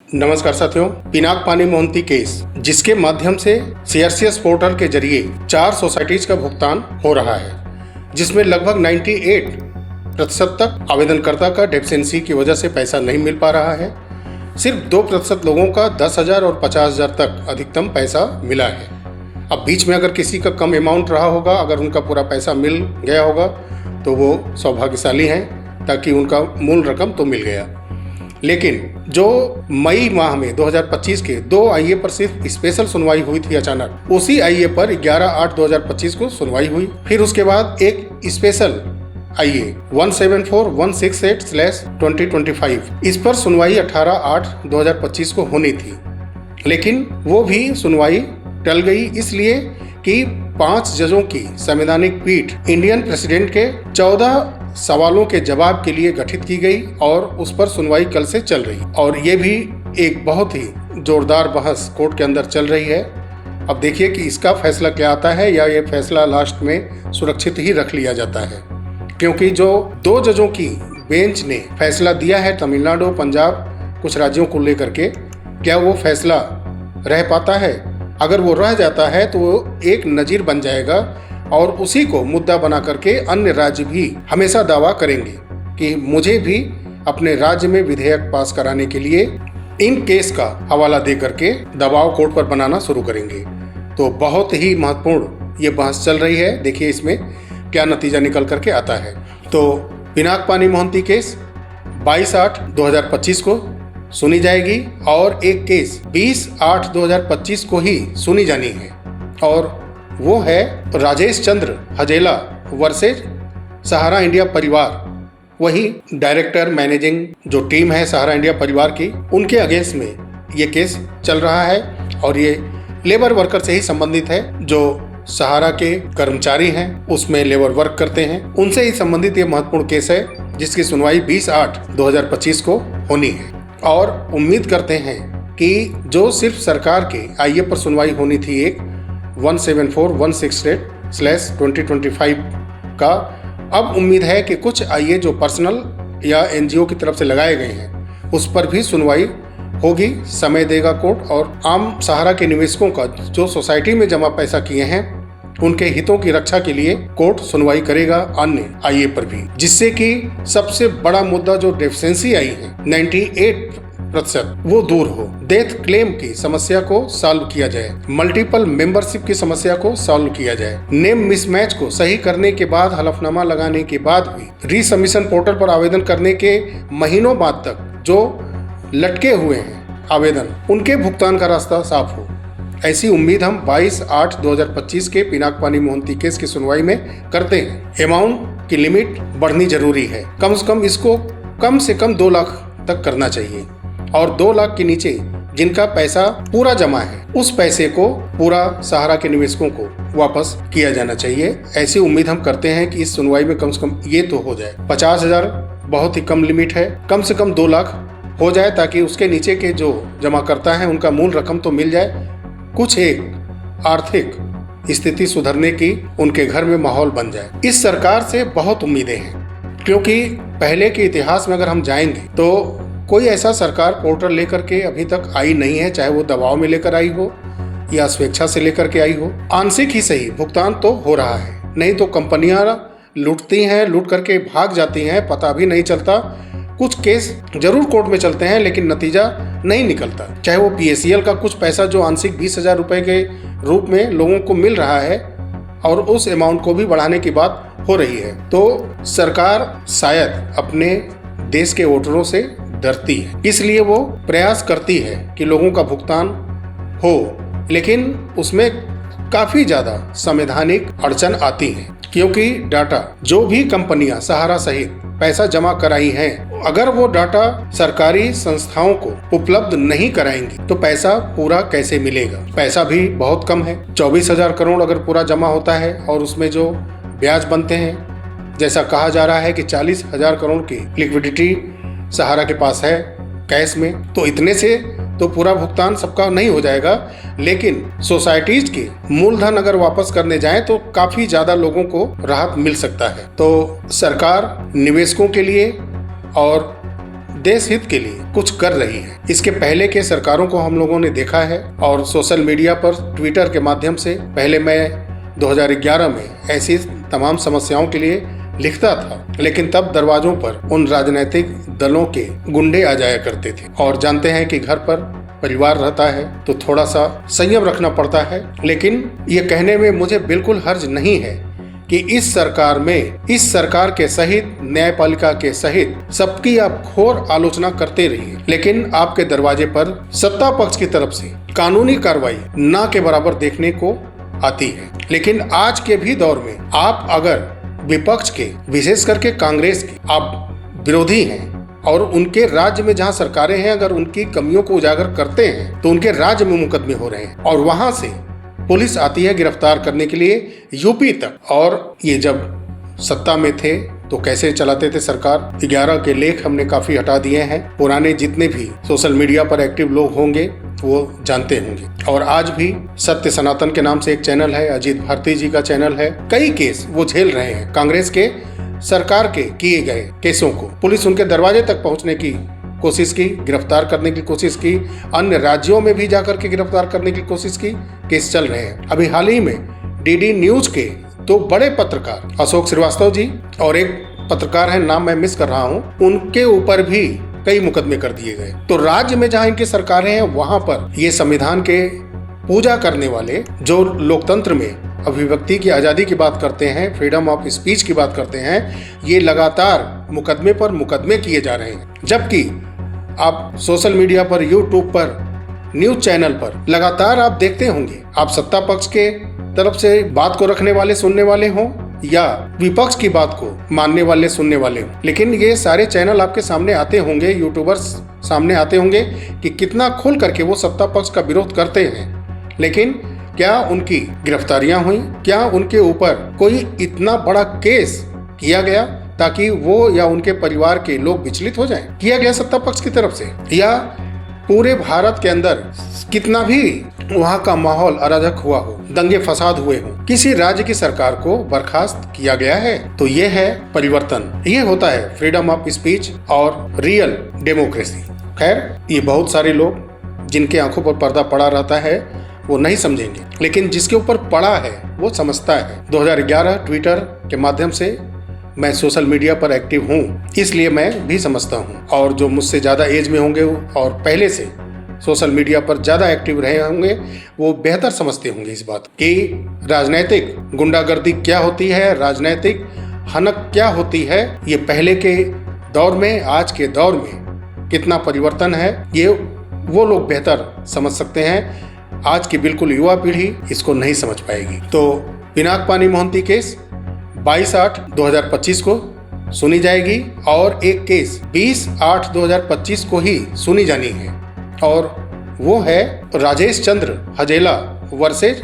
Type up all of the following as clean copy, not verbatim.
नमस्कार साथियों, पिनाक पानी मोहंती केस जिसके माध्यम से सीआरसीएस पोर्टल के जरिए 4 सोसाइटीज का भुगतान हो रहा है, जिसमें लगभग 98% तक आवेदनकर्ता का डेफिशिएंसी की वजह से पैसा नहीं मिल पा रहा है। सिर्फ 2% लोगों का 10,000 और 50,000 तक अधिकतम पैसा मिला है। अब बीच में अगर किसी का कम अमाउंट रहा होगा, अगर उनका पूरा पैसा मिल गया होगा तो वो सौभाग्यशाली हैं, ताकि उनका मूल रकम तो मिल गया। लेकिन जो मई माह में 2025 के 2 आईए पर सिर्फ स्पेशल सुनवाई हुई थी, अचानक उसी आईए पर 11/8/2025 को सुनवाई हुई। फिर उसके बाद एक स्पेशल आईए 174-168/2025, इस पर सुनवाई 18/8/2025 को होनी थी, लेकिन वो भी सुनवाई टल गई, इसलिए कि 5 जजों की संवैधानिक पीठ इंडियन प्रेसिडेंट के 14 सवालों के जवाब के लिए गठित की गई और उस पर सुनवाई कल से चल रही। और ये भी एक बहुत ही जोरदार बहस कोर्ट के अंदर चल रही है। अब देखिए कि इसका फैसला क्या आता है, या ये फैसला लास्ट में सुरक्षित ही रख लिया जाता है, क्योंकि जो 2 जजों की बेंच ने फैसला दिया है तमिलनाडु, पंजाब, कुछ राज्यों को लेकर के, क्या वो फैसला रह पाता है? अगर वो रह जाता है तो वो एक नज़ीर बन जाएगा और उसी को मुद्दा बना करके अन्य राज्य भी हमेशा दावा करेंगे कि मुझे भी अपने राज्य में विधेयक पास कराने के लिए इन केस का हवाला दे करके दबाव कोर्ट पर बनाना शुरू करेंगे। तो बहुत ही महत्वपूर्ण ये बहस चल रही है। देखिए इसमें क्या नतीजा निकल करके आता है। तो पिनाक पानी मोहंती केस 22/8/2025 को सुनी जाएगी और एक केस 20/8/2025 को ही सुनी जानी है, और वो है राजेश चंद्र हजेला वर्सेज सहारा इंडिया परिवार। वही डायरेक्टर मैनेजिंग जो टीम है सहारा इंडिया परिवार की, उनके अगेंस्ट में ये केस चल रहा है और ये लेबर वर्कर से ही संबंधित है। जो सहारा के कर्मचारी हैं, उसमें लेबर वर्क करते हैं, उनसे ही संबंधित ये महत्वपूर्ण केस है, जिसकी सुनवाई 20/8/2025 को होनी है। और उम्मीद करते हैं कि जो सिर्फ सरकार के आईए पर सुनवाई होनी थी, एक 174-168/2025 का, अब उम्मीद है कि कुछ आईए जो पर्सनल या एनजीओ की तरफ से लगाए गए हैं, उस पर भी सुनवाई होगी। समय देगा कोर्ट, और आम सहारा के निवेशकों का जो सोसाइटी में जमा पैसा किए हैं, उनके हितों की रक्षा के लिए कोर्ट सुनवाई करेगा अन्य आईए पर भी, जिससे कि सबसे बड़ा मुद्दा जो डेफिशिएंसी आई है 98%, वो दूर हो। डेथ क्लेम की समस्या को सॉल्व किया जाए, मल्टीपल मेंबरशिप की समस्या को सॉल्व किया जाए, नेम मिसमैच को सही करने के बाद, हलफनामा लगाने के बाद भी रीसबमिशन पोर्टल पर आवेदन करने के महीनों बाद तक जो लटके हुए हैं आवेदन, उनके भुगतान का रास्ता साफ हो। ऐसी उम्मीद हम 22/8/2025 के पिनाक पानी मोहंती केस की सुनवाई में करते हैं। अमाउंट की लिमिट बढ़नी जरूरी है, कम से कम 2 लाख तक करना चाहिए, और 2 लाख के नीचे जिनका पैसा पूरा जमा है, उस पैसे को पूरा सहारा के निवेशकों को वापस किया जाना चाहिए। ऐसी उम्मीद हम करते हैं कि इस सुनवाई में कम से कम ये तो हो जाए। 50,000 बहुत ही कम लिमिट है, कम से कम 2 लाख हो जाए, ताकि उसके नीचे के जो जमा करता है उनका मूल रकम तो मिल जाए, कुछ एक आर्थिक स्थिति सुधरने की उनके घर में माहौल बन जाए। इस सरकार से बहुत उम्मीदें हैं, क्योंकि पहले के इतिहास में अगर हम जाएंगे तो कोई ऐसा सरकार पोर्टल लेकर के अभी तक आई नहीं है, चाहे वो दबाव में लेकर आई हो या स्वेच्छा से लेकर के आई हो। आंशिक ही सही भुगतान तो हो रहा है, नहीं तो कंपनियां लूटती हैं, लूट करके भाग जाती हैं, पता भी नहीं चलता। कुछ केस जरूर कोर्ट में चलते हैं, लेकिन नतीजा नहीं निकलता। चाहे वो पीएसीएल का कुछ पैसा जो आंशिक 20,000 रुपए के रूप में लोगों को मिल रहा है, और उस अमाउंट को भी बढ़ाने की बात हो रही है। तो सरकार शायद अपने देश के वोटरों से डरती है, इसलिए वो प्रयास करती है कि लोगों का भुगतान हो, लेकिन उसमें काफी ज्यादा संवैधानिक अड़चन आती है, क्योंकि डाटा जो भी कंपनियां सहारा सहित पैसा जमा कराई हैं, अगर वो डाटा सरकारी संस्थाओं को उपलब्ध नहीं कराएंगी तो पैसा पूरा कैसे मिलेगा? पैसा भी बहुत कम है, 24,000 करोड़ अगर पूरा जमा होता है, और उसमें जो ब्याज बनते हैं, जैसा कहा जा रहा है कि 40,000 करोड़ की लिक्विडिटी सहारा के पास है कैश में, तो इतने से तो पूरा भुगतान सबका नहीं हो जाएगा। लेकिन सोसाइटीज के मूलधन अगर वापस करने जाएं तो काफी ज्यादा लोगों को राहत मिल सकता है। तो सरकार निवेशकों के लिए और देश हित के लिए कुछ कर रही है। इसके पहले के सरकारों को हम लोगों ने देखा है और सोशल मीडिया पर ट्विटर के माध्यम से पहले मैं 2011 में ऐसी तमाम समस्याओं के लिए लिखता था, लेकिन तब दरवाजों पर उन राजनीतिक दलों के गुंडे आ जाया करते थे और जानते हैं कि घर पर परिवार रहता है तो थोड़ा सा संयम रखना पड़ता है। लेकिन ये कहने में मुझे बिल्कुल हर्ज नहीं है कि इस सरकार के सहित न्यायपालिका के सहित सबकी आप घोर आलोचना करते रहिए, लेकिन आपके दरवाजे पर सत्ता पक्ष की तरफ से कानूनी कार्रवाई ना के बराबर देखने को आती है। लेकिन आज के भी दौर में आप अगर विपक्ष के, विशेष करके कांग्रेस के आप विरोधी हैं और उनके राज्य में जहां सरकारें हैं अगर उनकी कमियों को उजागर करते हैं तो उनके राज्य में मुकदमे हो रहे हैं और वहां से पुलिस आती है गिरफ्तार करने के लिए यूपी तक। और ये जब सत्ता में थे तो कैसे चलाते थे सरकार। 11 के लेख हमने काफी हटा दिए हैं। पुराने जितने भी सोशल मीडिया पर एक्टिव लोग होंगे वो जानते होंगे। और आज भी सत्य सनातन के नाम से एक चैनल है, अजीत भारती जी का चैनल है, कई केस वो झेल रहे हैं। कांग्रेस के सरकार के किए गए केसों को पुलिस उनके दरवाजे तक पहुंचने की कोशिश की, गिरफ्तार करने की कोशिश की, अन्य राज्यों में भी जाकर के गिरफ्तार करने की कोशिश की, केस चल रहे हैं। अभी हाल ही में डीडी न्यूज के दो बड़े पत्रकार अशोक श्रीवास्तव जी और एक पत्रकार है, नाम मैं मिस कर रहा हूं, उनके ऊपर भी कई मुकदमे कर दिए गए। तो राज्य में जहां इनकी सरकारें हैं वहां पर ये संविधान के पूजा करने वाले जो लोकतंत्र में अभिव्यक्ति की आज़ादी की बात करते हैं, फ्रीडम ऑफ स्पीच की बात करते हैं, ये लगातार मुकदमे पर मुकदमे किए जा रहे हैं। जबकि आप सोशल मीडिया पर, यूट्यूब पर, न्यूज चैनल पर लगातार आप देखते होंगे, आप सत्ता पक्ष के तरफ से बात को रखने वाले सुनने वाले हों या विपक्ष की बात को मानने वाले सुनने वाले हों, लेकिन ये सारे चैनल आपके सामने आते होंगे, यूट्यूबर्स सामने आते होंगे कि कितना खुल करके वो सत्ता पक्ष का विरोध करते हैं। लेकिन क्या उनकी गिरफ्तारियां हुई? क्या उनके ऊपर कोई इतना बड़ा केस किया गया ताकि वो या उनके परिवार के लोग विचलित हो जाएं? किया गया सत्ता पक्ष की तरफ से? या पूरे भारत के अंदर कितना भी वहां का माहौल अराजक हुआ हो, दंगे फसाद हुए हो, किसी राज्य की सरकार को बर्खास्त किया गया है? तो ये है परिवर्तन, ये होता है फ्रीडम ऑफ स्पीच और रियल डेमोक्रेसी। खैर, ये बहुत सारे लोग जिनके आंखों पर पर्दा पड़ा रहता है वो नहीं समझेंगे, लेकिन जिसके ऊपर पड़ा है वो समझता है। 2011 ट्विटर के माध्यम से मैं सोशल मीडिया पर एक्टिव हूँ, इसलिए मैं भी समझता हूँ। और जो मुझसे ज़्यादा एज में होंगे और पहले से सोशल मीडिया पर ज़्यादा एक्टिव रहे होंगे वो बेहतर समझते होंगे इस बात कि राजनैतिक गुंडागर्दी क्या होती है, राजनैतिक हनक क्या होती है। ये पहले के दौर में, आज के दौर में कितना परिवर्तन है, ये वो लोग बेहतर समझ सकते हैं। आज की बिल्कुल युवा पीढ़ी इसको नहीं समझ पाएगी। तो पिनाक पानी मोहंती केस 22/8/2025 को सुनी जाएगी और एक केस 20/8/2025 को ही सुनी जानी है और वो है राजेश चंद्र हजेला वर्सेज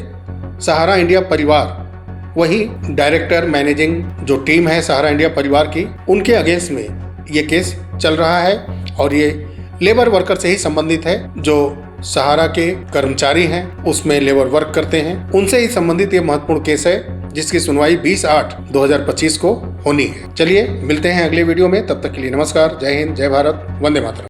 सहारा इंडिया परिवार। वही डायरेक्टर मैनेजिंग जो टीम है सहारा इंडिया परिवार की, उनके अगेंस्ट में ये केस चल रहा है और ये लेबर वर्कर से ही संबंधित है। जो सहारा के कर्मचारी हैं उसमें लेबर वर्क करते हैं, उनसे ही संबंधित ये महत्वपूर्ण केस है जिसकी सुनवाई 20/8/2025 को होनी है। चलिए मिलते हैं अगले वीडियो में, तब तक के लिए नमस्कार, जय हिंद, जय भारत, वंदे मातरम।